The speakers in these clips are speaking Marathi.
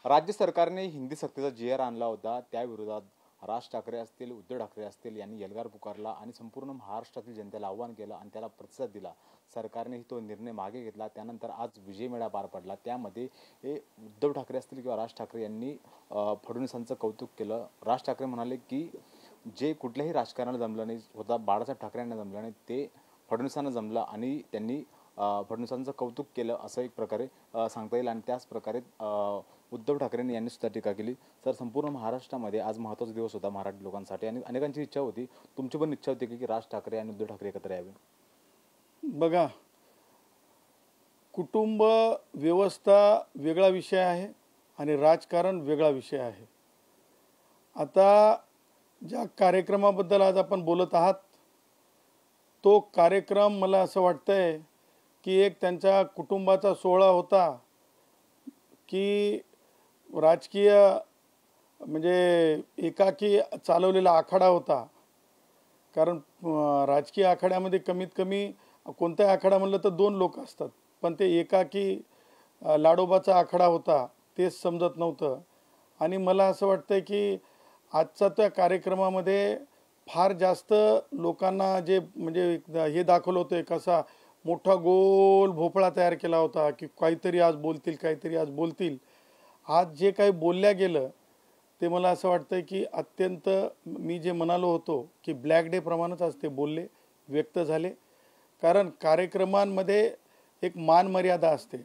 राज्य सरकारने हिंदी सक्तीचा जी.आर आणला होता. त्याविरोधात राज ठाकरे असतील, उद्धव ठाकरे असतील यांनी एल्गार पुकारला आणि संपूर्ण महाराष्ट्रातील जनतेला आव्हान केलं आणि त्याला प्रतिसाद दिला. सरकारने तो निर्णय मागे घेतला. त्यानंतर आज विजय मेळा पार पडला. त्यामध्ये उद्धव ठाकरे असतील किंवा राज ठाकरे यांनी फडणवीसांचं कौतुक केलं. राज ठाकरे म्हणाले की जे कुठल्याही राजकारणाला जमलं नाही होता, बाळासाहेब ठाकरे यांना जमलं नाही, ते फडणवीसांना जमलं आणि त्यांनी फडणवीसांचं कौतुक केलं असं एक प्रकारे सांगता येईल. आणि त्याच प्रकारे उद्धव ठाकरेंनी यांनी सुद्धा टीका केली. तर संपूर्ण महाराष्ट्रामध्ये आज महत्त्वाचा दिवस होता मराठी लोकांसाठी आणि अनेकांची इच्छा होती, तुमची पण इच्छा होती की राज ठाकरे आणि उद्धव ठाकरे एकत्र यावे. बघा, कुटुंब व्यवस्था वेगळा विषय आहे आणि राजकारण वेगळा विषय आहे. आता ज्या कार्यक्रमाबद्दल आज आपण बोलत आहात तो कार्यक्रम मला असं वाटतंय की एक त्यांच्या कुटुंबाचा सोहळा होता की राजकीय म्हणजे एकाकी चालवलेला आखाडा होता. कारण राजकीय आखाड्यामध्ये कमीत कमी कोणत्या आखाडा म्हणलं तर 2 लोक असतात, पण ते एकाकी लाडोबाचा आखाडा होता तेच समजत नव्हतं. आणि मला असं वाटतंय की आजचा त्या कार्यक्रमामध्ये फार जास्त लोकांना जे म्हणजे हे दाखवलं होतं, कसा मोठा गोल भोपळा तयार केला होता की काहीतरी आज बोलतील, काहीतरी आज बोलतील. आज जे काही बोलल्या गेलं ते मला असं वाटतं की अत्यंत मी जे म्हणालो होतो की ब्लॅक डे प्रमाणेच आज ते बोलले, व्यक्त झाले. कारण कार्यक्रमांमध्ये एक मान मर्यादा असते.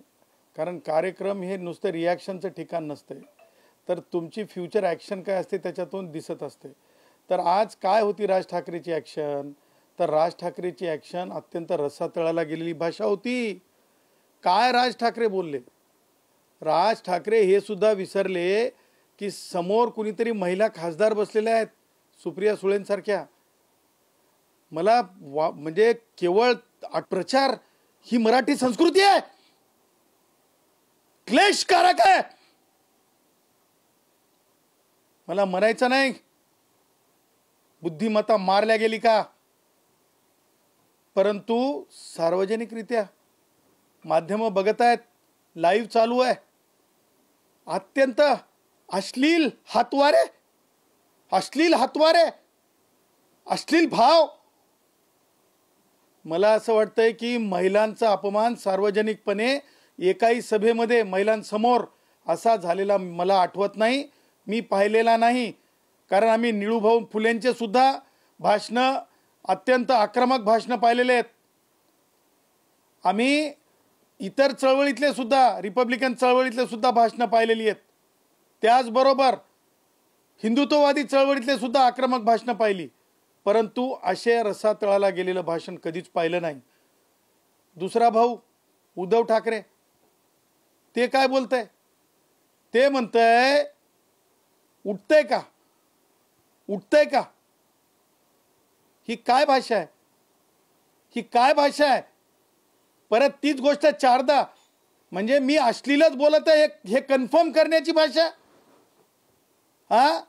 कारण कार्यक्रम हे नुसतं रिॲक्शनचं ठिकाण नसते, तर तुमची फ्युचर ॲक्शन काय असते त्याच्यातून दिसत असते. तर आज काय होती राज ठाकरेची ॲक्शन, तर राज ठाकरेची ॲक्शन अत्यंत रसातळाला गेलेली भाषा होती. काय राज ठाकरे बोलले, राज ठाकरे हे सुद्धा विसरले की समोर कुणीतरी महिला खासदार बसलेल्या आहेत, सुप्रिया सुळेंसारख्या. मला म्हणजे केवळ प्रचार ही मराठी संस्कृती आहे, क्लेशकारक आहे. मला म्हणायचं नाही बुद्धिमत्ता मारल्या गेली का, परंतु सार्वजनिकरित्या माध्यम बघत आहेत, लाईव्ह चालू आहे, अत्यंत अश्लील हातवारे, अश्लील भाव. मला असं वाटतंय की महिलांचा अपमान सार्वजनिकपणे एकाही सभेमध्ये महिलांसमोर असा झालेला मला आठवत नाही, मी पाहिलेला नाही. कारण आम्ही निळूभाऊ फुलेंचे सुद्धा भाषणं, अत्यंत आक्रमक भाषणं पाहिलेले आहेत. आम्ही इतर चळवळीतले सुद्धा, रिपब्लिकन चळवळीतले सुद्धा भाषणं पाहिलेली आहेत. त्याचबरोबर हिंदुत्ववादी चळवळीतले सुद्धा आक्रमक भाषणं पाहिली, परंतु असे रसातळाला गेलेलं भाषण कधीच पाहिलं नाही. दुसरा भाऊ उद्धव ठाकरे, ते काय बोलतंय, ते म्हणतंय उठतंय का, उठतंय का. ही काय भाषा आहे, ही काय भाषा आहे. परत तीच गोष्ट 4दा, म्हणजे मी अश्लीलच बोलत आहे हे कन्फर्म करण्याची भाषा. हा,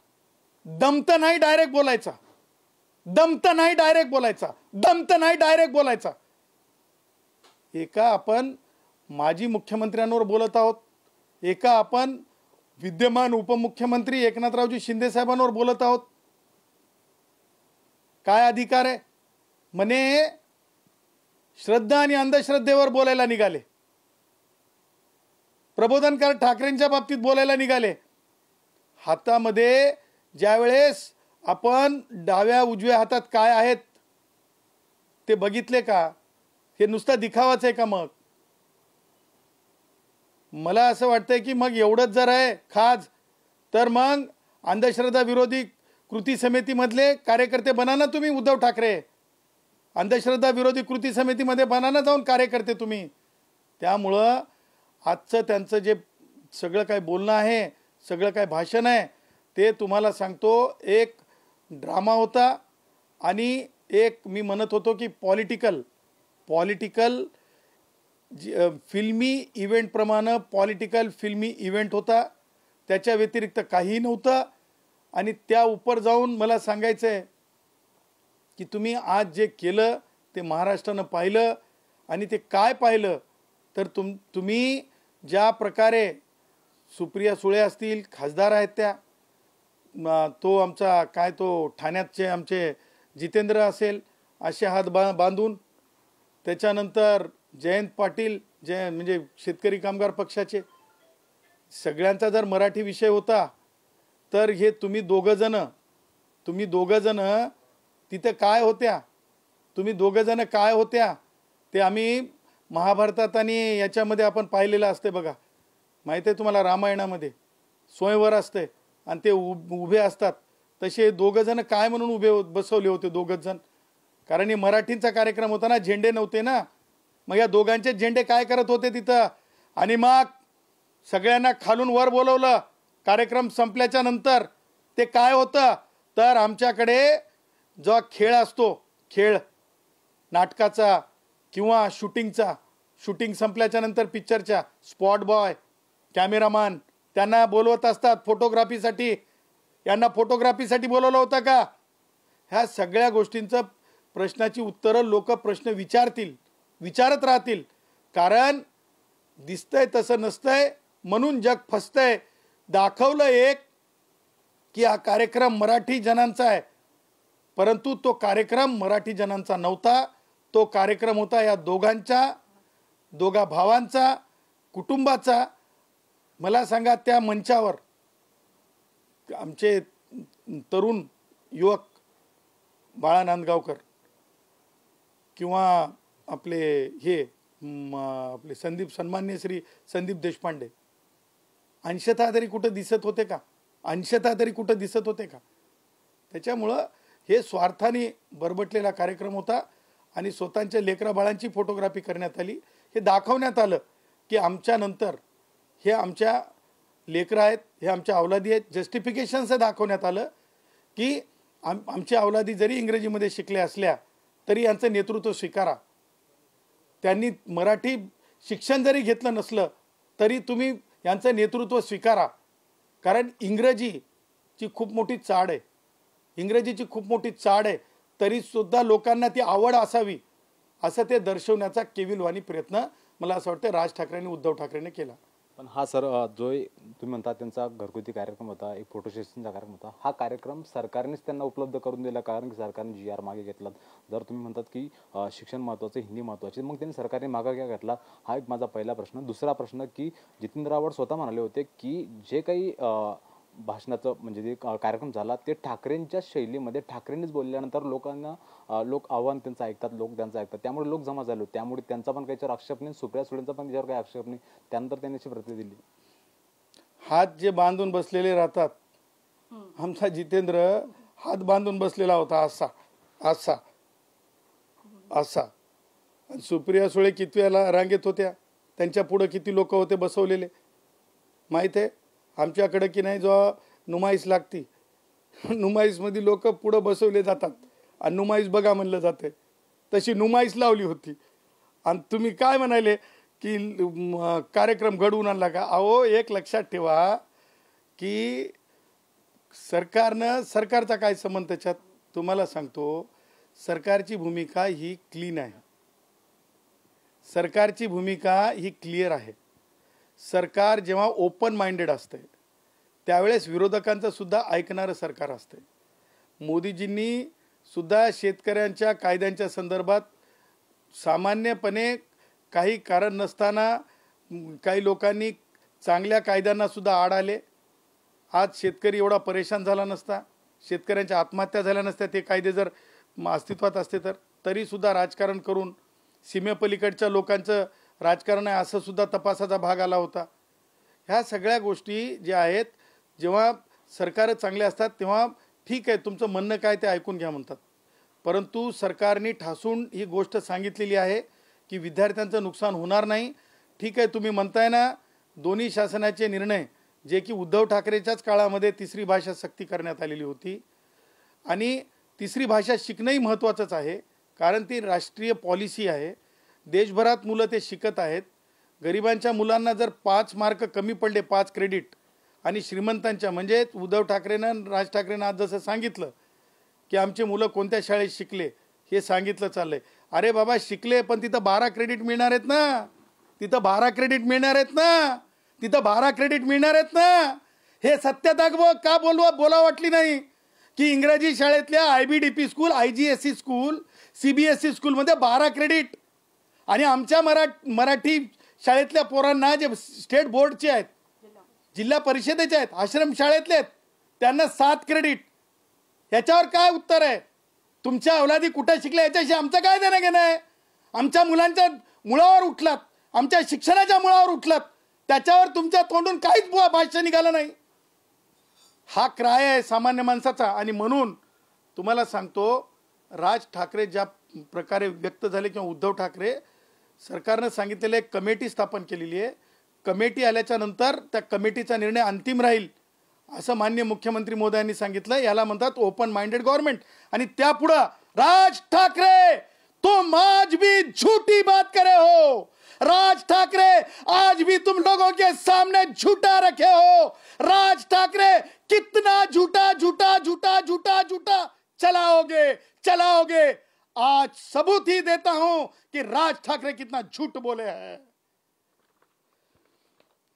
दमत नाही डायरेक्ट बोलायचा, दमत नाही डायरेक्ट बोलायचा, दमत नाही डायरेक्ट बोलायचा. एका आपण माजी मुख्यमंत्र्यांवर बोलत आहोत, एका आपण विद्यमान उपमुख्यमंत्री एकनाथरावजी शिंदे साहेबांवर बोलत आहोत. काय अधिकार आहे म्हणे, श्रद्धा आणि अंधश्रद्धेवर बोलायला निघाले, प्रबोधनकार ठाकरेंच्या बाबतीत बोलायला निघाले. हातामध्ये ज्यावेळेस आपण डाव्या उजव्या हातात काय आहेत ते बघितले का, हे नुसता दिखावाच आहे का. मग मला असं वाटतंय की मग एवढंच जर आहे खाज, तर मग अंधश्रद्धा विरोधी कृती समितीमधले कार्यकर्ते बना ना तुम्ही. उद्धव ठाकरे, अंधश्रद्धा विरोधी कृती समितीमध्ये बना ना जाऊन कार्यकर्ते तुम्ही. त्यामुळं आजचं त्यांचं जे सगळं काय बोलणं आहे, सगळं काय भाषण आहे, ते तुम्हाला सांगतो एक ड्रामा होता आणि एक मी म्हणत होतो की पॉलिटिकल फिल्मी इव्हेंटप्रमाणे पॉलिटिकल फिल्मी इव्हेंट होता. त्याच्या व्यतिरिक्त काहीही नव्हतं. आणि त्या उपर जाऊन मला सांगायचं आहे की तुम्ही आज जे केलं ते महाराष्ट्रानं पाहिलं. आणि ते काय पाहिलं तर तुम्ही ज्या प्रकारे सुप्रिया सुळे असतील, खासदार आहेत त्या, तो आमचा काय तो ठाण्याचे आमचे जितेंद्र असेल, असे हात बांधून, त्याच्यानंतर जयंत पाटील म्हणजे शेतकरी कामगार पक्षाचे, सगळ्यांचा जर मराठी विषय होता तर हे तुम्ही दोघं जण तिथे काय होत्या, तुम्ही दोघं जण काय होत्या ते आम्ही महाभारतात आणि याच्यामध्ये आपण पाहिलेलं असते बघा, माहिती आहे तुम्हाला, रामायणामध्ये स्वयंवर असते आणि ते उभे असतात, तसे दोघं जण काय म्हणून बसवले होते दोघंच जण, कारण हे मराठींचा कार्यक्रम होता ना, झेंडे नव्हते ना, मग या दोघांचे झेंडे काय करत होते तिथं, आणि मग सगळ्यांना खालून वर बोलवलं कार्यक्रम संपल्याच्या नंतर. ते काय होतं तर आमच्याकडे जो खेळ असतो, खेळ नाटकाचा किंवा शूटिंग संपल्याच्या नंतर पिक्चरच्या, स्पॉट बॉय, कॅमेरामॅन त्यांना बोलवत असतात फोटोग्राफीसाठी. यांना फोटोग्राफीसाठी बोलवलं होतं का? ह्या सगळ्या गोष्टींचं प्रश्नाची उत्तरं लोक प्रश्न विचारत राहतील, कारण दिसतंय तसं नसतंय म्हणून जग फसतंय. दाखवलं एक की हा कार्यक्रम मराठी जनांचा आहे, परंतु तो कार्यक्रम मराठी जनांचा नव्हता. तो कार्यक्रम होता या दोघा भावांचा, कुटुंबाचा. मला सांगा, त्या मंचावर आमचे तरुण युवक बाळा नांदगावकर किंवा आपले सन्मान्य श्री संदीप देशपांडे अंशतः तरी कुठं दिसत होते का? त्याच्यामुळं हे स्वार्थाने बरबटलेला कार्यक्रम होता आणि स्वतःच्या लेकरा बाळांची फोटोग्राफी करण्यात आली. हे दाखवण्यात आलं की आमच्या नंतर हे आमच्या लेकरं आहेत, हे आमच्या अवलादी आहेत. जस्टिफिकेशनचं दाखवण्यात आलं की आमच्या अवलादी जरी इंग्रजीमध्ये शिकल्या असल्या तरी यांचं नेतृत्व स्वीकारा. त्यांनी मराठी शिक्षण जरी घेतलं नसलं तरी तुम्ही यांचं नेतृत्व स्वीकारा, कारण इंग्रजीची खूप मोठी चाड आहे, तरी सुद्धा लोकांना ती आवड असावी असं ते दर्शवण्याचा केविलवाणी प्रयत्न मला असं वाटतं राज ठाकरेंनी, उद्धव ठाकरेंनी केला. पण हा सर जो तुम्ही म्हणता त्यांचा घरगुती कार्यक्रम होता, एक फोटो सेशनचा कार्यक्रम होता, हा कार्यक्रम सरकारनेच त्यांना उपलब्ध करून दिला, कारण की सरकारने GR मागे घेतला. जर तुम्ही म्हणतात की शिक्षण महत्त्वाचं, हिंदी महत्त्वाची, मग त्यांनी सरकारने मागे का घेतला, हा एक माझा पहिला प्रश्न. दुसरा प्रश्न की जितेंद्र आव्हाड स्वतः म्हणाले होते की जे काही भाषणाचं म्हणजे जे कार्यक्रम झाला ते ठाकरेंच्या शैलीमध्ये, ठाकरेंनीच बोलल्यानंतर लोक आव्हान त्यांचं ऐकतात, लोक त्यांचं ऐकतात, त्यामुळे लोक जमा झाले. त्यामुळे त्यांचा पण काही आक्षेप नाही, सुप्रिया सुळेंचा पण त्याच्यावर काही आक्षेप नाही. त्यानंतर त्यांनी अशी प्रतिक्रिया दिली. हात जे बांधून बसलेले राहतात, आमचा जितेंद्र हात बांधून बसलेला होता असा. सुप्रिया सुळे किती वेळेला रांगेत होत्या, त्यांच्या पुढे किती लोक होते बसवलेले माहित आहे. आमच्याकडे की नाही, जो नुमाईस लागती, नुमाईसमध्ये लोक पुढं बसवले जातात आणि नुमाईस बघा म्हणलं जाते, तशी नुमाईस लावली होती. आणि तुम्ही काय म्हणाले की कार्यक्रम घडवून आणला का? अहो, एक लक्षात ठेवा की सरकारचा काय संबंध त्याच्यात. तुम्हाला सांगतो, सरकारची भूमिका ही क्लीन आहे, सरकारची भूमिका ही क्लिअर आहे. सरकार जेव्हा ओपन माइंडेड असते त्यावेळेस विरोधकांचं सुद्धा ऐकणारं सरकार असते. मोदीजींनी सुद्धा शेतकऱ्यांच्या कायद्यांच्या संदर्भात सामान्यपणे काही कारण नसताना काही लोकांनी चांगल्या कायद्यांना सुद्धा आड आले. आज शेतकरी एवढा परेशान झाला नसता, शेतकऱ्यांच्या आत्महत्या झाल्या नसत्या ते कायदे जर अस्तित्वात असते तर. तरी सुद्धा राजकारण करून सीमेपलीकडच्या लोकांचं राजकारण आहे असं सुद्धा तपासाचा भाग आला होता. ह्या सगळ्या गोष्टी ज्या आहेत, जेव्हा सरकार चांगले असतात तेव्हा ठीक आहे, तुमचं म्हणणं काय ते ऐकून घ्या म्हणतात, परंतु सरकारने ठासून ही गोष्ट सांगितलेली आहे की विद्यार्थ्यांचं नुकसान होणार नाही. ठीक आहे, तुम्ही म्हणताय ना, दोन्ही शासनाचे निर्णय जे की उद्धव ठाकरेच्याच काळामध्ये तिसरी भाषा सक्ती करण्यात आलेली होती, आणि तिसरी भाषा शिकणंही महत्त्वाचंच आहे, कारण ती राष्ट्रीय पॉलिसी आहे. देशभरात मुलं ते शिकत आहेत. गरिबांच्या मुलांना जर 5 मार्क कमी पडले, 5 क्रेडिट, आणि श्रीमंतांच्या म्हणजे उद्धव ठाकरेनं, राज ठाकरेनं आज जसं सांगितलं की आमचे मुलं कोणत्या शाळेत शिकले हे सांगितलं चाललंय. अरे बाबा, शिकले पण तिथं 12 क्रेडिट मिळणार आहेत ना, तिथं 12 क्रेडिट मिळणार आहेत ना. हे सत्यता का बोला वाटली नाही की इंग्रजी शाळेतल्या IBDP school, IGSE school, CBSE स्कूलमध्ये 12 क्रेडिट आणि आमच्या मराठी शाळेतल्या पोरांना जे स्टेट बोर्डचे आहेत, जिल्हा परिषदेचे आहेत, आश्रम शाळेतले आहेत, त्यांना 7 क्रेडिट. याच्यावर काय उत्तर आहे? तुमच्या अवलादी कुठे शिकल्या याच्याशी आमचं काय देणं घेणं आहे? आमच्या मुलांच्या मुळावर उठलात, आमच्या शिक्षणाच्या मुळावर उठलात, त्याच्यावर तुमच्या तोंडून काहीच भाष्य निघालं नाही. हा क्राय आहे सामान्य माणसाचा. आणि म्हणून तुम्हाला सांगतो, राज ठाकरे ज्या प्रकारे व्यक्त झाले किंवा उद्धव ठाकरे सरकारनं सांगितलेलं एक कमिटी स्थापन केलेली आहे. कमिटी आल्याच्या नंतर त्या कमिटीचा निर्णय अंतिम राहील असं माननीय मुख्यमंत्री महोदयांनी सांगितलं. याला म्हणतात ओपन माइंडेड गव्हर्नमेंट. आणि त्यापुढं राज ठाकरे तुम आज भी झूठी बात करे हो. राज ठाकरे आज भी तुम लोगों के सामने झूठा रखे हो. राज ठाकरे कितना झूठा झूठा झूठा झूठा झूठा चलाओगे. आज सबूत ही देता हूं कि राज ठाकरे कितना झूठ बोले हैं.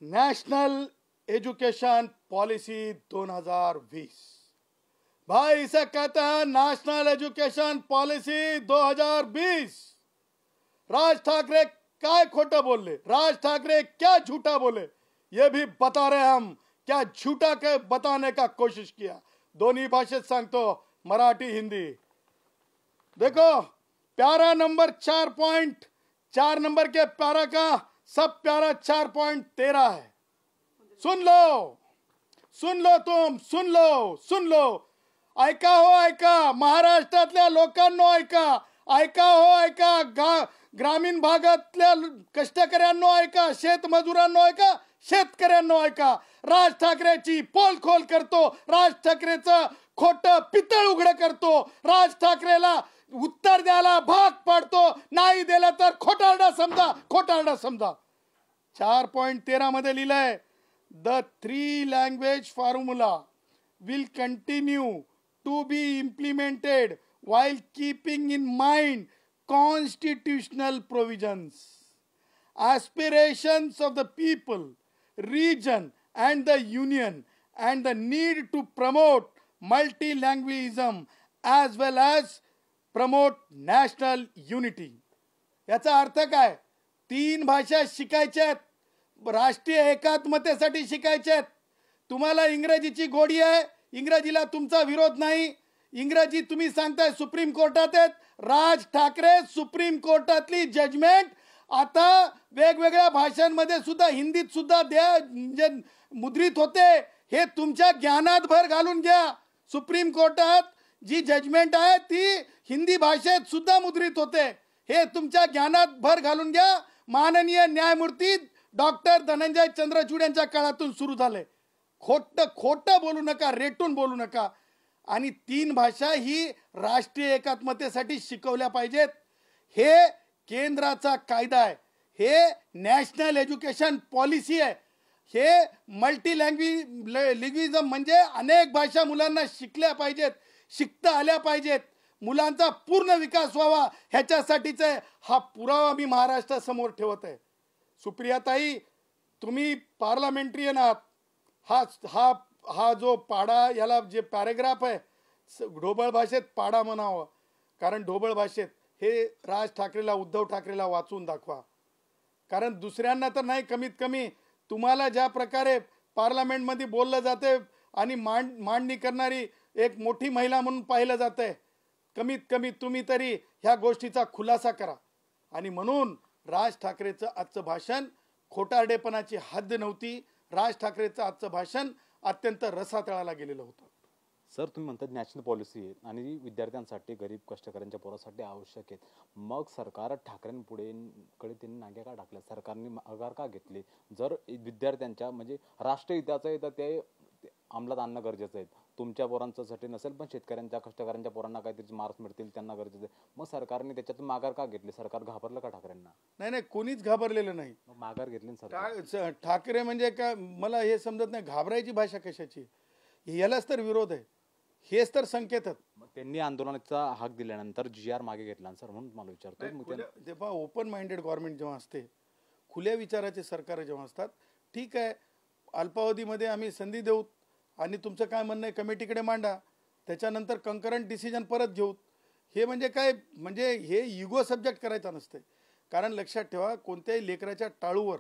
नेशनल एजुकेशन पॉलिसी 2020 भाई, इसे कहते हैं national education policy 2020. Raj Thackeray काय खोटा बोले, राज ठाकरे क्या झूठा बोले, ये भी बता रहे हम. क्या झूठा के बताने का कोशिश किया. दोन्ही भाषेत सांगतो, मराठी हिंदी. देखो प्यारा नंबर 4.4 नंबर के प्यारा का सब प्यारा 4.13 है. सुन लो तुम, सुन लो. ऐका हो ऐका, महाराष्ट्रातल्या लोकांनो ऐका, ग्रामीण भागातल्या कष्टकऱ्यांनो ऐका, शेतमजुरांनो ऐका, शेतकऱ्यांनो ऐका. राज ठाकरेची पोल खोल करतो, राज ठाकरेचं खोटं पितळ उघड करतो, राज ठाकरेला उत्तर द्यायला भाग पाडतो, नाही दिलं तर खोटारडा समजा. 4.13 मध्ये लिहिलंय, the 3 language formula will continue to be implemented while keeping in mind constitutional provisions, aspirations of the people, region and the union, and the need to promote multilingualism as well as promote national unity. याचा अर्थ काय? 3 भाषा शिकायच्यात, राष्ट्रीय एकात्मतेसाठी शिकायच्यात. तुम्हाला इंग्रजीची गोडी आहे, इंग्रजीला तुमचा विरोध नाही. इंग्रजी तुम्ही सांगताय सुप्रीम कोर्टात आहेत. राज ठाकरे सुप्रीम कोर्टातली जजमेंट आता वेगवेगळ्या भाषांमध्ये सुद्धा, हिंदीत सुद्धा म्हणजे मुद्रित होते. हे तुमच्या ज्ञानात भर घालून घ्या. सुप्रीम कोर्टात जी जजमेंट आहे ती हिंदी भाषेत सुद्धा मुद्रित होते. हे तुमच्या ज्ञानात भर घालून घ्या. माननीय न्यायमूर्ती डॉक्टर धनंजय चंद्रचूड यांच्या काळातून सुरू झाले. खोटं बोलू नका, रेटून बोलू नका. आणि 3 भाषा ही राष्ट्रीय एकात्मतेसाठी शिकवल्या पाहिजेत. हे केंद्राचा कायदा आहे, हे नॅशनल एज्युकेशन पॉलिसी आहे. हे मल्टीलँग्वेजिझम म्हणजे अनेक भाषा मुलांना शिकल्या पाहिजेत, शिकता आल्या पाहिजेत, मुलांचा पूर्ण विकास व्हावा, ह्याच्यासाठीच आहे. हा पुरावा मी महाराष्ट्रासमोर ठेवत आहे. सुप्रियाताई, तुम्ही पार्लमेंटरियन आहात. हा जो पाडा, याला जे पॅरेग्राफ आहे, ढोबळ भाषेत पाडा म्हणावं, कारण ढोबळ भाषेत हे राज ठाकरेला, उद्धव ठाकरेला वाचून दाखवा. कारण दुसऱ्यांना तर नाही, कमीत कमी तुम्हाला ज्या प्रकारे पार्लमेंटमध्ये बोललं जाते आणि मांडणी करणारी एक मोठी महिला म्हणून पाहिलं जातंय, कमीत कमी तुम्ही तरी ह्या गोष्टीचा खुलासा करा. आणि म्हणून राज ठाकरेचं आजचं भाषण खोटारडेपणाची हद्द नव्हती. राज ठाकरेचं आजचं भाषण अत्यंत रसातळाला गेलेलं होतं. सर, तुम्ही म्हणतात नॅशनल पॉलिसी आहे आणि विद्यार्थ्यांसाठी, गरीब कष्टकऱ्यांच्या पोरासाठी आवश्यक आहेत. मग सरकार ठाकरेंकडे त्यांनी नाग्या का टाकल्या? सरकारने माघार का घेतली? जर विद्यार्थ्यांच्या म्हणजे राष्ट्रहिताचं आहे तर ते अंमलात आणणं गरजेचं आहे. तुमच्या पोरांसाठी नसेल, पण शेतकऱ्यांच्या, कष्टकऱ्यांच्या पोरांना काहीतरी मार्क्स मिळतील, त्यांना गरजेचं आहे. मग सरकारने त्याच्यातून माघार का घेतली? सरकार घाबरलं का ठाकरेंना? नाही, कोणीच घाबरलेलं नाही. माघार घेतली सरकार. ठाकरे म्हणजे काय मला हे समजत नाही. घाबरायची भाषा कशाची? यालाच तर विरोध आहे, हेच तर संकेत आहेत. त्यांनी आंदोलनाचा हाक दिल्यानंतर GR मागे घेतला सर, म्हणून मला विचारतो. ते पहा, ओपन माइंडेड गव्हर्नमेंट जेव्हा असते, खुल्या विचाराचे सरकार जेव्हा असतात, ठीक आहे, अल्पावधीमध्ये आम्ही संधी देऊ आणि तुमचं काय म्हणणं आहे कमिटीकडे मांडा, त्याच्यानंतर कंकरंट डिसिजन परत घेऊ. हे म्हणजे काय, म्हणजे हे इगो सब्जेक्ट करायचा नसते. कारण लक्षात ठेवा, कोणत्याही लेकराच्या टाळूवर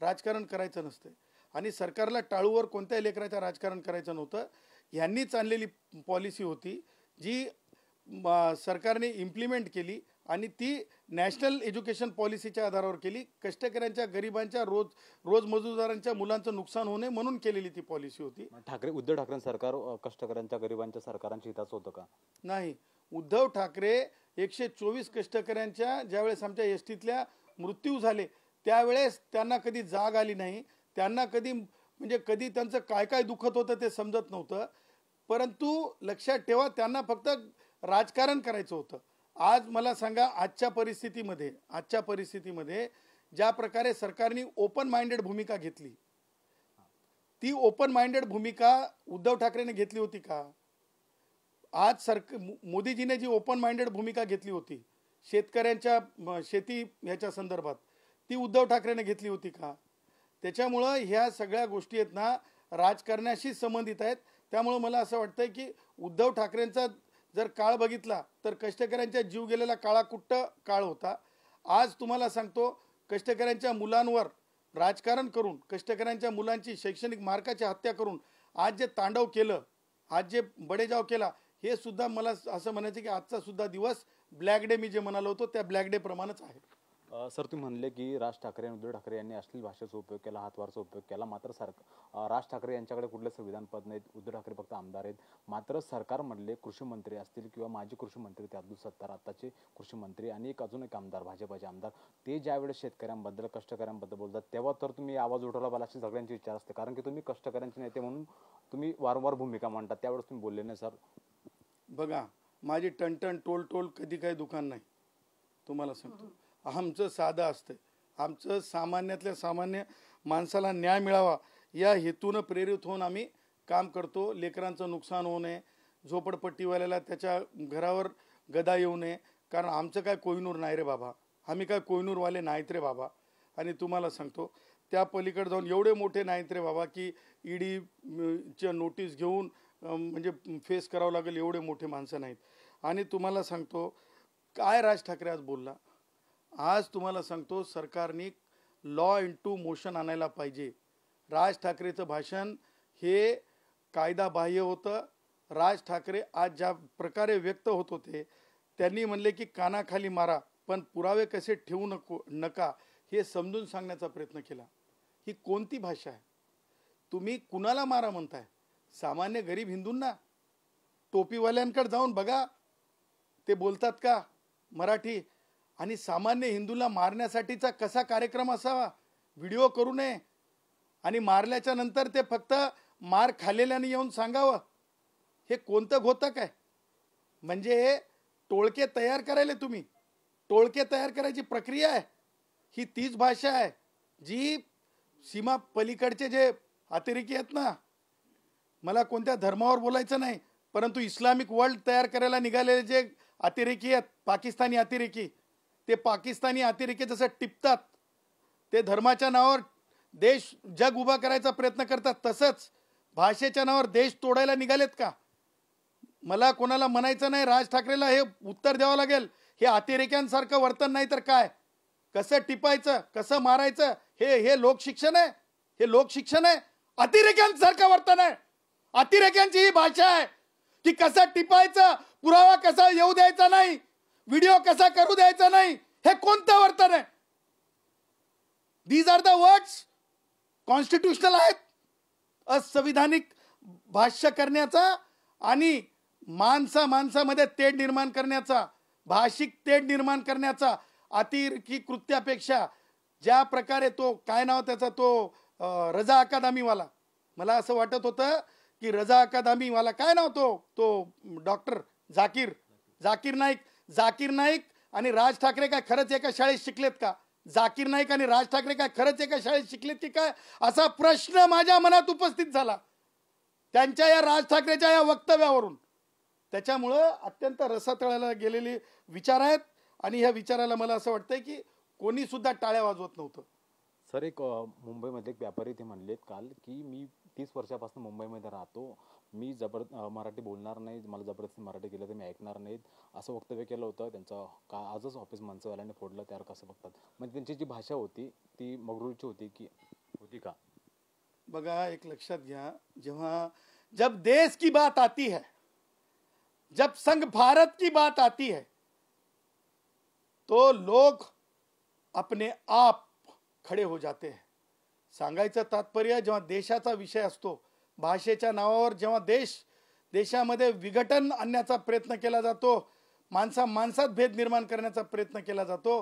राजकारण करायचं नसते आणि सरकारला टाळूवर कोणत्याही लेकराचं राजकारण करायचं नव्हतं. यांनीच आणलेली पॉलिसी होती जी सरकारने इम्प्लिमेंट केली आणि ती नॅशनल एज्युकेशन पॉलिसीच्या आधारावर केली. कष्टकऱ्यांच्या, गरिबांच्या, रोजमजुरांच्या मुलांचं नुकसान होऊ नये म्हणून केलेली ती पॉलिसी होती. उद्धव ठाकरे सरकार कष्टकऱ्यांच्या, गरिबांच्या, सरकारांच्या हिताचं होतं का? नाही. उद्धव ठाकरे 124 कष्टकऱ्यांच्या ज्यावेळेस आमच्या एसटीतल्या मृत्यू झाले त्यावेळेस त्यांना कधी जाग आली नाही. त्यांना कधी, म्हणजे कधी त्यांचं काय काय दुखत होतं ते समजत नव्हतं. परंतु लक्षात ठेवा, त्यांना फक्त राजकारण करायचं होतं. आज मला सांगा, आजच्या परिस्थितीमध्ये ज्या प्रकारे सरकारने ओपन माइंडेड भूमिका घेतली, ती ओपन माइंडेड भूमिका उद्धव ठाकरेने घेतली होती का? आज मोदीजीने जी ओपन माइंडेड भूमिका घेतली होती शेतकऱ्यांच्या शेती ह्याच्या संदर्भात, ती उद्धव ठाकरेने घेतली होती का? त्याच्यामुळं ह्या सगळ्या गोष्टी आहेत ना, राजकारणाशी संबंधित आहेत. त्यामुळं मला असं वाटतंय की उद्धव ठाकरेंचा जर काळ बघितला तर कष्टकऱ्यांच्या जीव गेलेला काळाकुट्ट काळ होता. आज तुम्हाला सांगतो, कष्टकऱ्यांच्या मुलांवर राजकारण करून, कष्टकऱ्यांच्या मुलांची शैक्षणिक मार्काची हत्या करून आज जे तांडव केलं, आज जे बडेजाव केला, हे सुद्धा मला असं म्हणायचं की आजचा सुद्धा दिवस ब्लॅक डे, मी जे म्हणालो होतो त्या ब्लॅक डे प्रमाणेच आहे. सर, तुम्ही म्हणले की राज ठाकरे आणि उद्धव ठाकरे यांनी अश्लील भाषेचा उपयोग केला, हातवारचा उपयोग केला. मात्र राज ठाकरे यांच्याकडे कुठले संविधान पद नाहीत, उद्धव ठाकरे फक्त आमदार आहेत. मात्र सरकारमधले कृषी मंत्री असतील किंवा माजी कृषी मंत्री ते अब्दुल सत्तार, आताचे कृषी मंत्री आणि अजून एक आमदार, भाजपाचे आमदार, ते ज्यावेळेस शेतकऱ्यांबद्दल, कष्टकऱ्यांबद्दल बोलतात तेव्हा तर तुम्ही आवाज उठवला पाहिजे अशी सगळ्यांची विचार असते. कारण की तुम्ही कष्टकऱ्यांचे नेते म्हणून तुम्ही वारंवार भूमिका मांडतात, त्यावेळेस तुम्ही बोलले नाही. सर बघा, माझी टणटण टोल कधी काही दुकान नाही, तुम्हाला सांगतो. आमचं साधं असतं. आमचं सामान्यातल्या सामान्य माणसाला न्याय मिळावा या हेतूनं प्रेरित होऊन आम्ही काम करतो. लेकरांचं नुकसान होऊ नये, झोपडपट्टीवाल्याला त्याच्या घरावर गदा येऊ नये. कारण आमचं काय कोहिनूर नाही रे बाबा, आम्ही काय कोहिनूरवाले नाहीत रे बाबा. आणि तुम्हाला सांगतो, त्या पलीकडे जाऊन एवढे मोठे नाहीत रे बाबा की ईडीच्या नोटीस घेऊन म्हणजे फेस करावं लागेल, एवढे मोठे माणसं नाहीत. आणि तुम्हाला सांगतो, काय राज ठाकरे आज बोलला, आज तुम्हाला सांगतो, सरकारने लॉ इंटू मोशन आणायला पाहिजे. राज ठाकरेचं भाषण हे कायदाबाह्य होतं. राज ठाकरे आज ज्या प्रकारे व्यक्त होत होते, त्यांनी म्हणले की कानाखाली मारा पण पुरावे कसे ठेवू नका हे समजून सांगण्याचा प्रयत्न केला. ही कोणती भाषा आहे? तुम्ही कुणाला मारा म्हणताय? सामान्य गरीब हिंदूंना? टोपीवाल्यांकडे जाऊन बघा, ते बोलतात का मराठी? आणि सामान्य हिंदूला मारण्यासाठीचा कसा कार्यक्रम असावा? व्हिडिओ करू नये आणि मारल्याच्या नंतर ते फक्त मार खाल्लेल्याने येऊन सांगावं. हे कोणतं घोतक आहे? म्हणजे टोळके तयार करायला, तुम्ही टोळके तयार करायची प्रक्रिया आहे. ही तीच भाषा आहे जी सीमा पलीकडचे जे अतिरेकी आहेत ना, मला कोणत्या धर्मावर बोलायचं नाही, परंतु इस्लामिक वर्ल्ड तयार करायला निघालेले जे अतिरेकी आहेत, पाकिस्तानी अतिरेकी, ते पाकिस्तानी अतिरेकी जसं टिपतात, ते धर्माच्या नावावर देश जग उभा करायचा प्रयत्न करतात, तसंच भाषेच्या नावावर देश तोडायला निघालेत का? मला कोणाला म्हणायचं नाही, राज ठाकरेला हे उत्तर द्यावं लागेल. हे अतिरेक्यांसारखं वर्तन नाही तर काय? कसं टिपायचं, कसं मारायचं, हे लोकशिक्षण आहे? हे लोकशिक्षण आहे? अतिरेक्यांसारखं वर्तन आहे. अतिरेक्यांची ही भाषा आहे की कसं टिपायचं, पुरावा कसा येऊ द्यायचा नाही, व्हिडिओ कसा करू द्यायचा नाही. हे कोणतं वर्तन आहे? These are the words constitutional आहेत. असंविधानिक भाष्य करण्याचा आणि माणसामध्ये तेढ निर्माण करण्याचा, भाषिक तेढ निर्माण करण्याचा, अतिरेकी कृत्यापेक्षा ज्या प्रकारे तो काय नाव त्याचा, तो रजा अकादमीवाला, मला असं वाटत होतं की रजा अकादमीवाला काय नाव तो डॉक्टर जाकीर नाईक आणि राज ठाकरे काय खरंच एका शाळेत शिकलेत का? जाकीर नाईक आणि राज ठाकरे काय खरंच एका शाळेत शिकलेत की काय, असा प्रश्न माझ्या मनात उपस्थित झाला त्यांच्या या राज ठाकरेच्या या वक्तव्यावरून. त्याच्यामुळं अत्यंत रसातळाला गेलेले विचार आहेत आणि ह्या विचाराला मला असं वाटतंय की कोणी सुद्धा टाळ्या वाजवत नव्हतं. सर एक मुंबईमध्ये एक व्यापारी ते म्हणलेत काल की मी 30 वर्षापासून मुंबईमध्ये राहतो, मी मराठी बोलणार नाही, मला जबरदस्ती मराठी केलं तर मी ऐकणार नाहीत, असं वक्तव्य केलं होतं त्यांचं. आजच ऑफिस मनसेवाल्याने फोडलं, त्यावर कसं बघतात? म्हणजे त्यांची जी भाषा होती ती मगरूरची होती की होती का? बघा, एक लक्षात घ्या, जेव्हा जब देश की बात आती है, जब संघ भारत की बात आती है, तो लोग अपने आप खडे हो जाते हैं. सांगायचं तात्पर्य, जेव्हा देशाचा विषय असतो, भाषेच्या नावावर जेव्हा देशामध्ये विघटन आणण्याचा प्रयत्न केला जातो, माणसात भेद निर्माण करण्याचा प्रयत्न केला जातो,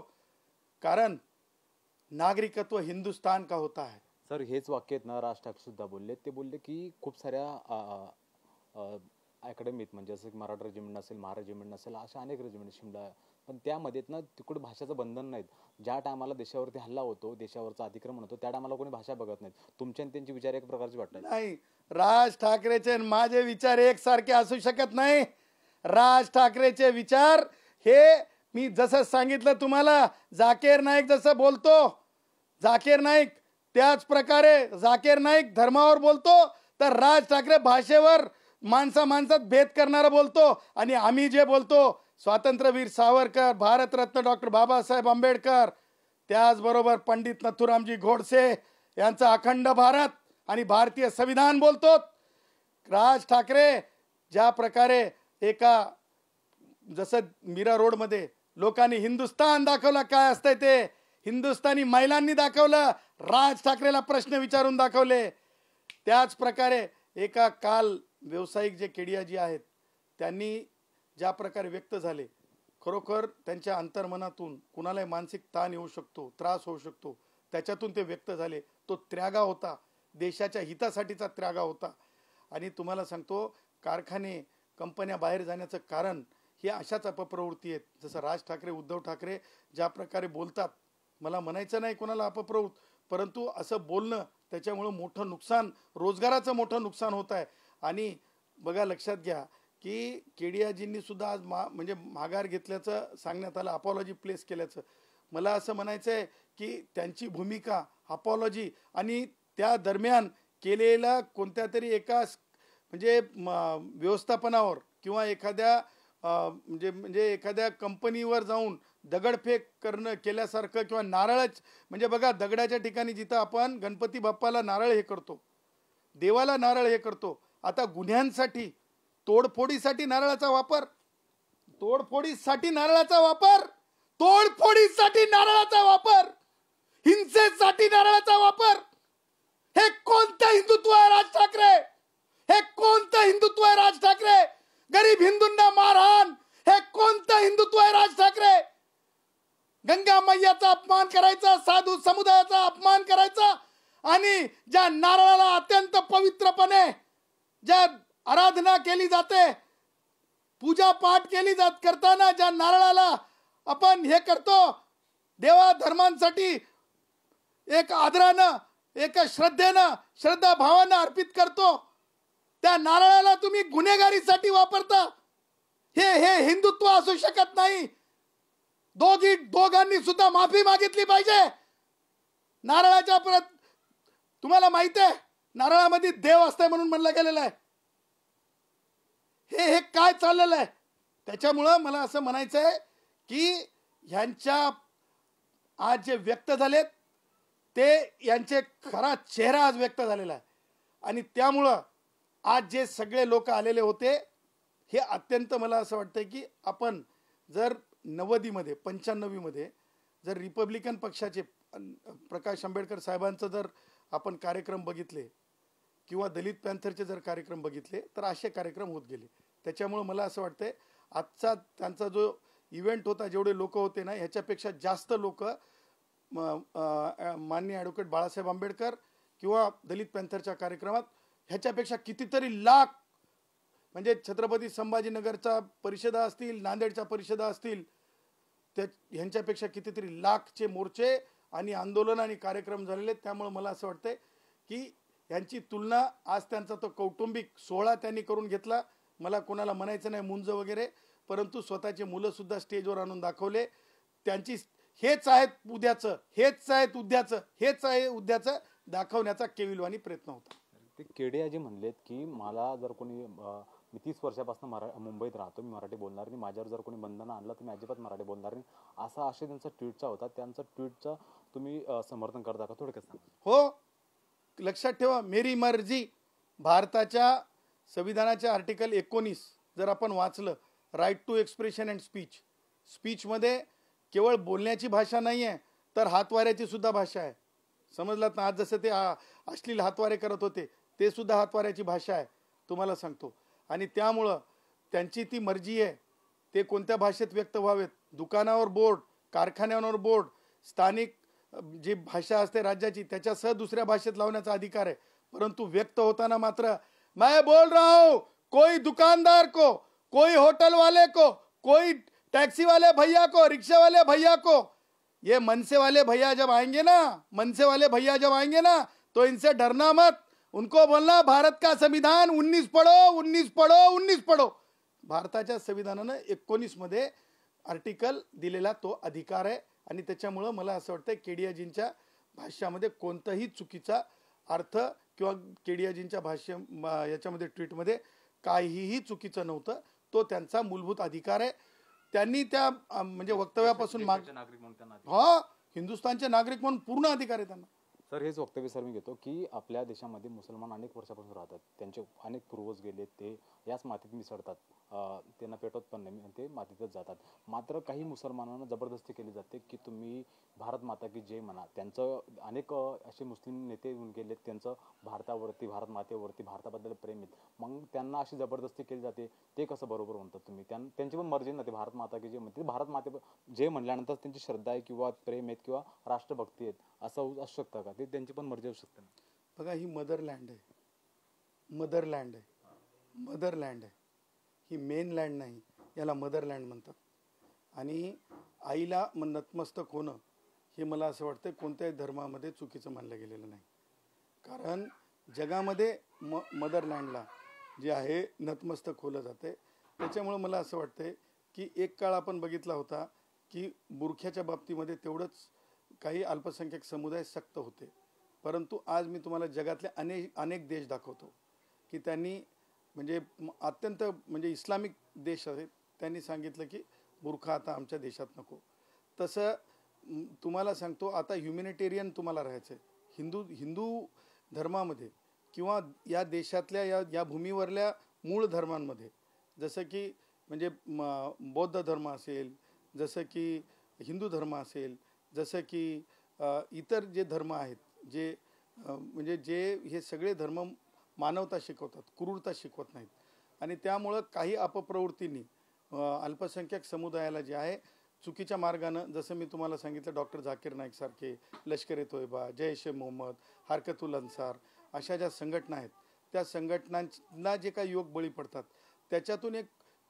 कारण नागरिकत्व हिंदुस्तान का होता है. सर हेच वाक्य आहेत ना, राज ठाकरे सुद्धा बोलले. ते बोलले की खूप साऱ्या अकॅडमीत, म्हणजे जसं की मराठा रेजिमेंट नसेल, महाराज रेजिमेंट नसेल, अशा अनेक रेजिमेंट शिमला, पण त्यामध्ये ना तिकडे भाषाचं बंधन नाहीत. ज्या टायमाला देशावरती हल्ला होतो, देशावरचं अतिक्रमण होतं, त्या टायमाला कोणी भाषा बघत नाहीत. तुमचे आणि त्यांचे विचार एक प्रकारचे वाटतात. नाही, राज ठाकरेचे आणि माझे विचार एकसारखे असू शकत नाही. राज ठाकरेचे विचार हे मी जसं सांगितलं तुम्हाला, जाकीर नाईक जसं बोलतो, जाकीर नाईक त्याच प्रकारे जाकीर नाईक धर्मावर बोलतो, तर राज ठाकरे भाषेवर माणसात भेद करणारा बोलतो. आणि आम्ही जे बोलतो, स्वातंत्र्यवीर सावरकर, भारतरत्न डॉक्टर बाबासाहेब आंबेडकर, त्याचबरोबर पंडित नथुरामजी गोडसे यांचा अखंड भारत आणि भारतीय संविधान बोलतो. राज ठाकरे ज्या प्रकारे एका जसं मीरा रोडमध्ये लोकांनी हिंदुस्तान दाखवलं, काय असतंय ते हिंदुस्थानी महिलांनी दाखवलं, राज ठाकरेला प्रश्न विचारून दाखवले. त्याच प्रकारे एका काल व्यावसायिक जे केडियाजी आहेत, त्यांनी ज्या प्रकारे व्यक्त झाले, खरोखर त्यांच्या अंतर्मनातून कुणालाही मानसिक ताण येऊ शकतो, त्रास होऊ शकतो, त्याच्यातून ते व्यक्त झाले. तो त्यागा होता, देशाच्या हितासाठीचा त्यागा होता. आणि तुम्हाला सांगतो, कारखाने कंपन्या बाहेर जाण्याचं कारण ही अशाच अपप्रवृत्ती आहेत. जसं राज ठाकरे, उद्धव ठाकरे ज्या प्रकारे बोलतात, मला म्हणायचं नाही कोणाला अपप्रवृत्त, परंतु असं बोलणं त्याच्यामुळं मोठं नुकसान, रोजगाराचं मोठं नुकसान होत आहे. आणि बघा, लक्षात घ्या की केडियाजींनी सुद्धा आज म्हणजे माघार घेतल्याचं सांगण्यात आलं, अपॉलॉजी प्लेस केल्याचं. मला असं म्हणायचं आहे की त्यांची भूमिका, अपॉलॉजी आणि त्या दरम्यान केलेला कोणत्या तरी एका म्हणजे व्यवस्थापनावर किंवा एखाद्या म्हणजे एखाद्या कंपनीवर जाऊन दगडफेक केल्यासारखं, किंवा नारळच, म्हणजे बघा, दगडाच्या ठिकाणी जिथं आपण गणपती बाप्पाला नारळ हे करतो, देवाला नारळ हे करतो, आता गुन्ह्यांसाठी, तोडफोडीसाठी नारळाचा वापर, हिंसेसाठी नारळाचा वापर, हे कोणतं हिंदुत्व आहे राज ठाकरे? हे कोणतं हिंदुत्व आहे राज ठाकरे? गरीब हिंदूंना मारहाण, हे कोणतं हिंदुत्व आहे राज ठाकरे? गंगा मैयाचा अपमान करायचा, साधू समुदायाचा अपमान करायचा, आणि ज्या नारळाला अत्यंत पवित्रपणे ज्या आराधना केली जाते, पूजा पाठ केली करताना ज्या नारळाला आपण हे करतो, देवा धर्मांसाठी एक आदरानं, एक श्रद्धेनं, श्रद्धा भावानं अर्पित करतो, त्या नारळाला तुम्ही गुन्हेगारीसाठी वापरता. हे हिंदुत्व असू शकत नाही. दोघांनी सुद्धा माफी मागितली पाहिजे. नारळाच्या परत तुम्हाला माहिती आहे, नारळामध्ये देव असतंय म्हणून म्हणलं गेलेलं आहे. हे काय चाललेलं आहे? त्याच्यामुळं मला असं म्हणायचं आहे की ह्यांच्या आज जे व्यक्त झालेत, ते यांचे खरा चेहरा आज व्यक्त झालेला आहे. आणि त्यामुळं आज जे सगळे लोक आलेले होते, हे अत्यंत, मला असं वाटतं की आपण जर 90मध्ये 95मध्ये जर रिपब्लिकन पक्षाचे प्रकाश आंबेडकर साहेबांचं जर आपण कार्यक्रम बघितले, किंवा दलित पॅन्थरचे जर कार्यक्रम बघितले, तर असे कार्यक्रम होत गेले. त्याच्यामुळे मला असं वाटतंय आजचा त्यांचा जो इव्हेंट होता, जेवढे लोक होते ना, ह्याच्यापेक्षा जास्त लोक माननीय ॲडव्होकेट बाळासाहेब आंबेडकर किंवा दलित पॅन्थरच्या कार्यक्रमात ह्याच्यापेक्षा कितीतरी लाख, म्हणजे छत्रपती संभाजीनगरच्या परिषदा असतील, नांदेडच्या परिषदा असतील, ह्यांच्यापेक्षा कितीतरी लाखचे मोर्चे आणि आंदोलन आणि कार्यक्रम झालेले. त्यामुळे मला असं वाटतंय की यांची तुलना, आज त्यांचा तो कौटुंबिक सोहळा त्यांनी करून घेतला, मला कोणाला म्हणायचं नाही मुंज वगैरे, परंतु स्वतःचे मुलं सुद्धा स्टेजवर आणून दाखवले. त्यांची हेच आहेत उद्याचं, हेच आहेत उद्याचं, हेच आहे उद्याचं दाखवण्याचा केविलवाणी प्रयत्न होता. ते केडियाजी म्हणलेत की मला जर कोणी मी 30 वर्षापासून मुंबईत राहतो, मी मराठी बोलणार नाही, माझ्यावर जर कोणी बंधनं आणलं तर मी अजिबात मराठी बोलणार नाही, असा आशय त्यांचा ट्विटचा होता. त्यांचा ट्विटचं तुम्ही समर्थन करता का? थोडक्यात सांगा. हो, लक्षात ठेवा, मेरी मर्जी. भारताच्या संविधानाच्या आर्टिकल 19 जर आपण वाचलं, right to expression and speech, स्पीचमध्ये केवळ बोलण्याची भाषा नाही आहे तर हातवाऱ्याची सुद्धा भाषा आहे. समजलात ना? आज जसं ते अश्लील हातवारे करत होते ते सुद्धा हातवाऱ्याची भाषा आहे, तुम्हाला सांगतो. आणि त्यामुळं त्यांची ती मर्जी आहे, ते कोणत्या भाषेत व्यक्त व्हावेत. दुकानावर बोर्ड, कारखान्यांवर बोर्ड, स्थानिक जी भाषा असते राज्याची त्याच्यासह दुसऱ्या भाषेत लावण्याचा अधिकार आहे. परंतु व्यक्त होताना मात्र मैं बोल रहा हूं, कोई दुकानदार को, कोई होटल वाले को, कोई टैक्सी वाले भैया को, रिक्शा वाले भैया को, ये मनसे वाले भैया जब आएंगे ना, मनसे वाले भैया जब आएंगे ना, तो इनसे डरना मत. उनको बोलना भारत का संविधान 19 पढ़ो, 19 पढ़ो, 19 पढ़ो. भारताच्या संविधानानं 19 मध्ये आर्टिकल दिलेला तो अधिकार आहे. आणि त्याच्यामुळं मला असं वाटतं केडियाजींच्या भाष्यामध्ये कोणताही चुकीचा अर्थ किंवा केडियाजींच्या याच्यामध्ये ट्विटमध्ये काहीही चुकीचं नव्हतं. तो त्यांचा मूलभूत अधिकार आहे. त्यांनी त्या म्हणजे वक्तव्यापासून नागरिक म्हणून त्यांना हा, हिंदुस्थानचे नागरिक म्हणून पूर्ण अधिकार आहे त्यांना. सर, हेच वक्तव्य सर मी घेतो की आपल्या देशामध्ये मुसलमान अनेक वर्षापासून राहतात, त्यांचे अनेक पूर्वज गेले, ते याच मातीत मिसळतात, त्यांना पेटवत पण नाही, ते मातीतच जातात. मात्र काही मुसलमानांना जबरदस्ती केली जाते की तुम्ही भारत माता की जय म्हणा. त्यांचं अनेक असे मुस्लिम नेते येऊन गेलेत, त्यांचं भारतावरती, भारत मातेवरती, भारताबद्दल प्रेम आहेत, मग त्यांना अशी जबरदस्ती केली जाते. ते कसं बरोबर म्हणतात तुम्ही? त्यांची पण मर्जी ना, ते भारत माता की जय म्हणते. भारत माते जय म्हणल्यानंतर त्यांची श्रद्धा आहे किंवा प्रेम आहेत किंवा राष्ट्रभक्ती आहेत असं असू शकतं का? ते त्यांची पण मर्जी असू शकते. बघा, ही मदरलँड आहे, मदरलँड आहे, मदरलँड आहे. ही मेनलँड नाही, याला मदरलँड म्हणतात. आणि आईला नतमस्तक होणं हे मला असं वाटतं कोणत्याही धर्मामध्ये चुकीचं मानलं गेलेलं नाही. कारण जगामध्ये मदरलँडला जे आहे नतमस्तक होलं जाते. त्याच्यामुळं मला असं वाटतं की एक काळ आपण बघितला होता की बुरख्याच्या बाबतीमध्ये तेवढंच काही अल्पसंख्याक समुदाय सक्त होते. परंतु आज मी तुम्हाला जगातले अनेक देश दाखवतो की त्यांनी म्हणजे अत्यंत म्हणजे इस्लामिक देश आहेत, त्यांनी सांगितलं की बुरखा आता आमच्या देशात नको. तसं तुम्हाला सांगतो, आता ह्युमॅनिटेरियन तुम्हाला राहायचं आहे हिंदू धर्मामध्ये किंवा या देशातल्या या भूमीवरल्या मूळ धर्मांमध्ये, जसं की म्हणजे बौद्ध धर्म असेल, जसं की हिंदू धर्म असेल, जसं की इतर जे धर्म आहेत, जे म्हणजे जे हे सगळे धर्म मानवता शिकवतात, क्रूरता शिकवत नाहीत. आणि त्यामुळं काही अपप्रवृत्तींनी अल्पसंख्याक समुदायाला जे आहे चुकीच्या मार्गानं, जसं मी तुम्हाला सांगितलं, डॉक्टर झाकीर नाईक सारखे, लष्कर-ए-तोयबा, जैश-ए-मोहम्मद, हरकतुल अन्सार, अशा ज्या संघटना आहेत, त्या संघटनांना जे काही युवक बळी पडतात, त्याच्यातून एक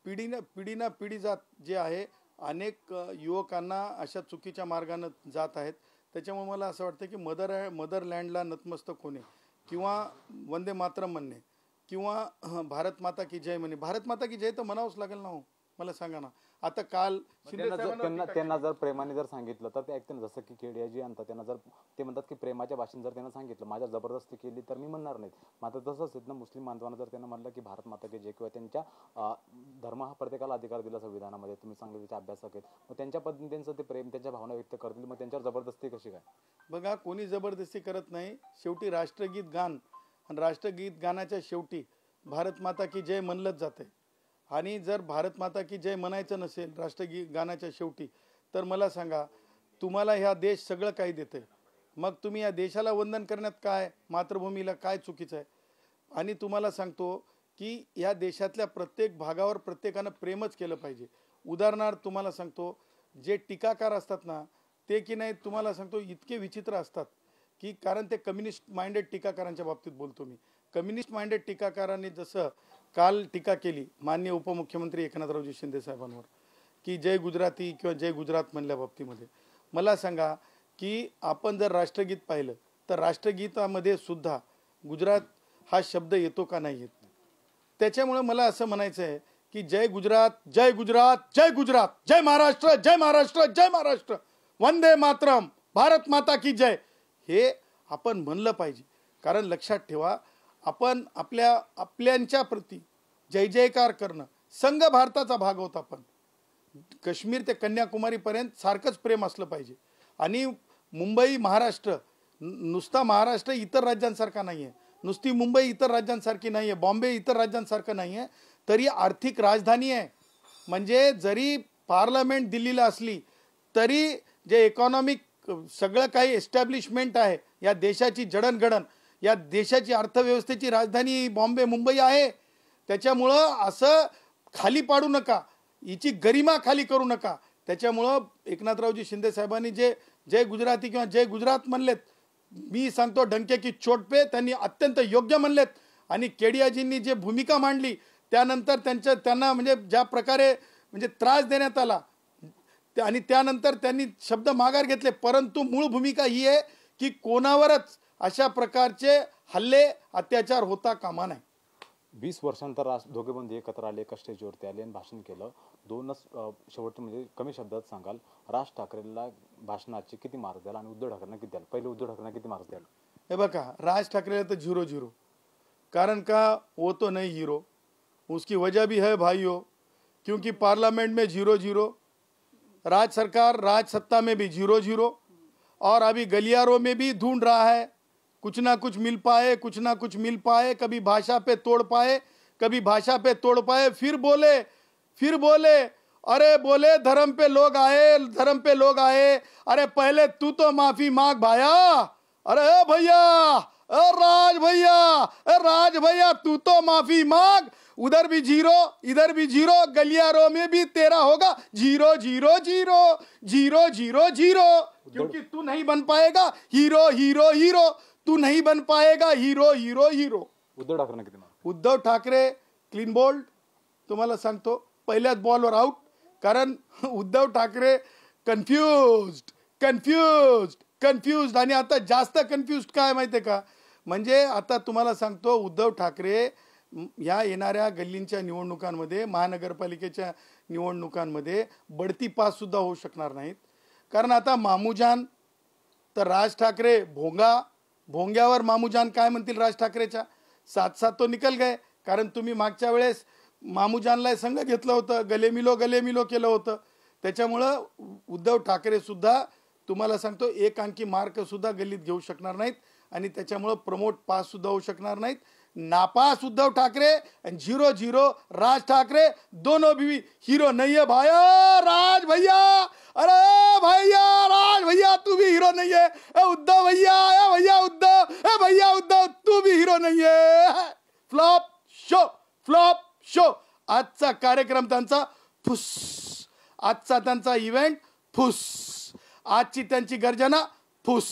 पिढीनं पिढी जात जे आहे अनेक युवकांना अशा चुकीच्या मार्गानं जात आहेत. त्याच्यामुळे मला असं वाटतं की मदरलँडला नतमस्तक होणे किंवा वंदे मातरम म्हणणे किंवा भारत माता की जय म्हणे, भारत माता की जय तर म्हणावंच लागेल ना. हो, मला सांगा ना. आता काल त्यांना जर प्रेमाने जर सांगितलं तर ते ऐकते ना. जसं की केडियाजी आणतात, त्यांना जर ते म्हणतात की प्रेमाच्या भाषेने जर त्यांना सांगितलं, माझ्या जबरदस्ती केली तर मी म्हणणार नाहीत. मात्र तसंच आहेत ना, मुस्लिम बांधवांना जर त्यांना म्हणलं की भारत माता की जय किंवा त्यांच्या धर्म हा प्रत्येकाला अधिकार दिला संविधानामध्ये, तुम्ही चांगले त्याचे अभ्यासक आहेत, मग त्यांच्या पद्धतीने ते प्रेम, त्यांच्या भावना व्यक्त करतील, मग त्यांच्यावर जबरदस्ती कशी काय? बघा, कोणी जबरदस्ती करत नाही. शेवटी राष्ट्रगीत गान आणि राष्ट्रगीत गाण्याच्या शेवटी भारत माता की जय म्हणलंच जाते. आणि जर भारत माता की जय म्हणायचं नसेल राष्ट्रगीत गाण्याच्या शेवटी, तर मला सांगा, तुम्हाला ह्या देश सगळं काही देते, मग तुम्ही या देशाला वंदन करण्यात काय, मातृभूमीला काय चुकीचं आहे? आणि तुम्हाला सांगतो की या देशातल्या प्रत्येक भागावर प्रत्येकानं प्रेमच केलं पाहिजे. उदाहरणार्थ तुम्हाला सांगतो, जे टीकाकार असतात ना, ते की नाही, तुम्हाला सांगतो इतके विचित्र असतात की, कारण ते कम्युनिस्ट माइंडेड टीकाकारांच्या बाबतीत बोलतो मी. कम्युनिस्ट माइंडेड टीकाकारांनी जसं काल टीका केली माननीय उपमुख्यमंत्री एकनाथरावजी शिंदे साहेबांवर की जय गुजराती किंवा जय गुजरात म्हणल्या बाबतीमध्ये, मला सांगा की आपण जर राष्ट्रगीत पाहिलं तर राष्ट्रगीतामध्ये सुद्धा गुजरात हा शब्द येतो का नाही येत? त्याच्यामुळे मला असं म्हणायचं आहे की जय गुजरात, जय गुजरात, जय गुजरात, जय महाराष्ट्र, जय महाराष्ट्र, जय महाराष्ट्र. वंदे मातरम, भारत माता की जय, हे आपण म्हणलं पाहिजे. कारण लक्षात ठेवा, आपण आपल्यांच्या प्रती जय जयकार करणं, संघ भारताचा भाग होत आपण. काश्मीर ते कन्याकुमारीपर्यंत सारखंच प्रेम असलं पाहिजे. आणि मुंबई महाराष्ट्र नुसता महाराष्ट्र इतर राज्यांसारखा नाही आहे, नुसती मुंबई इतर राज्यांसारखी नाही आहे, बॉम्बे इतर राज्यांसारखं नाही आहे, तरी आर्थिक राजधानी आहे. म्हणजे जरी पार्लमेंट दिल्लीला असली तरी जे इकॉनॉमिक सगळं काही एस्टॅब्लिशमेंट आहे या देशाची जडणघडण, या देशाची अर्थव्यवस्थेची राजधानी बॉम्बे मुंबई आहे. त्याच्यामुळं असं खाली पाडू नका, हिची गरिमा खाली करू नका. त्याच्यामुळं एकनाथरावजी शिंदे साहेबांनी जे जय गुजराती किंवा जय गुजरात म्हणलेत, मी सांगतो डंके की चोट पे, त्यांनी अत्यंत योग्य म्हणलेत. आणि केडियाजींनी जे भूमिका मांडली त्यानंतर त्यांना म्हणजे ज्या प्रकारे म्हणजे त्रास देण्यात आला आणि त्यानंतर त्यांनी शब्द माघार घेतले. परंतु मूळ भूमिका ही आहे की कोणावरच अशा प्रकारचे हल्ले अत्याचार होता कामा नाही. 20 वर्षांतर आज दोघे बंधू एकत्र आले, एका स्टेजवरती आले आणि भाषण केलं. दोनच शेवटचे म्हणजे कमी शब्दात सांगाल, राज ठाकरेंना भाषणाचे किती मार्क्स द्याल आणि उद्धव ठाकरेंना किती द्याल? पहिले उद्धव ठाकरेंना किती मार्क्स द्याल? हे बघा, राज ठाकरेला तर 0-0. कारण का, वो तो नहीं हीरो. उसकी वजह भी है भाइयों, क्योंकि पार्लियामेंट में 0-0, राज सरकार राज सत्ता में भी 0-0, और अभी गलियारों में भी ढूंढ रहा है कुछ ना कुछ मिल पाए, कुछ ना कुछ मिल पाए. कभी भाषा पे तोड़ पाए, कभी भाषा पे तोड़ पाए. फिर बोले अरे बोले धर्म पे लोग आए. अरे पहले तू तो माफी मांग भाया. अरे भैया, राज भैया तू तो माफी मांग. उधर भी 0, इधर भी 0, गलियारों में भी तेरा होगा 0-0-0-0-0-0. क्योंकि तू नहीं बन पाएगा हीरो. तू नहीं बन पाएगा हीरो. उद्धव ठाकरेंना किती marks? Uddhav Thackeray clean bowled, तुम्हाला सांगतो, पहिल्याच बॉलवर आउट. कारण उद्धव ठाकरे कन्फ्युज्ड आणि आता जास्त कन्फ्युज्ड काय माहितीये का, म्हणजे आता तुम्हाला सांगतो, उद्धव ठाकरे या येणाऱ्या गल्लींच्या निवडणुकांमध्ये, महानगरपालिकेच्या निवडणुकांमध्ये बढती पास सुद्धा होऊ शकणार नाहीत. कारण आता मामूजान तर राज ठाकरे भोंग्यावर मामूजान काय म्हणतील राज ठाकरेच्या, 7 तो निकल गए. कारण तुम्ही मागच्या वेळेस मामूजानला संघ घेतलं होतं, गले मिलो केलं होतं. त्याच्यामुळं उद्धव ठाकरे सुद्धा तुम्हाला सांगतो 1 अंकी मार्क सुद्धा गल्लीत घेऊ शकणार नाहीत आणि त्याच्यामुळं प्रमोट पास सुद्धा होऊ शकणार नाहीत. नापास उद्धव ठाकरे आणि 0-0 राज ठाकरे, दोनों भी हीरो नहीं है भाया. राज भैया, अरे भैया राज भैया तू भी हीरो नहीं है. उद्धव भैया उद्धव तू भी हीरो नहीं है. Flop show. आजचा कार्यक्रम त्यांचा फुस, आजचा त्यांचा इव्हेंट फुस, आजची त्यांची गर्जना फुस.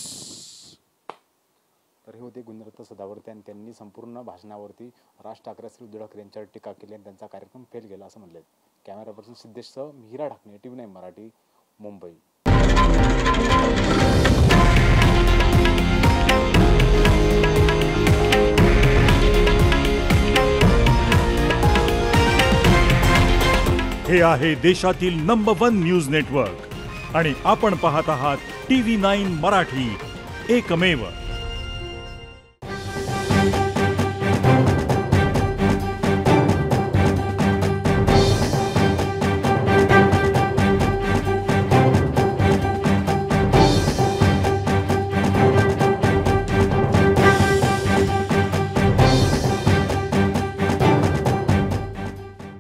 तर हे होते गुणरत्न सदावर्ते आणि त्यांनी संपूर्ण भाषणावरती राज ठाकरे असतील उद्धव ठाकरे यांच्यावर टीका केली आणि त्यांचा कार्यक्रम फेल गेला असं म्हणले. Camera person सिद्धेशसह Mihira Dhakane, TV9 Marathi, Mumbai. हे आहे देशातील नंबर 1 न्यूज नेटवर्क आणि आपण पाहत आहात TV9 मराठी, एकमेव.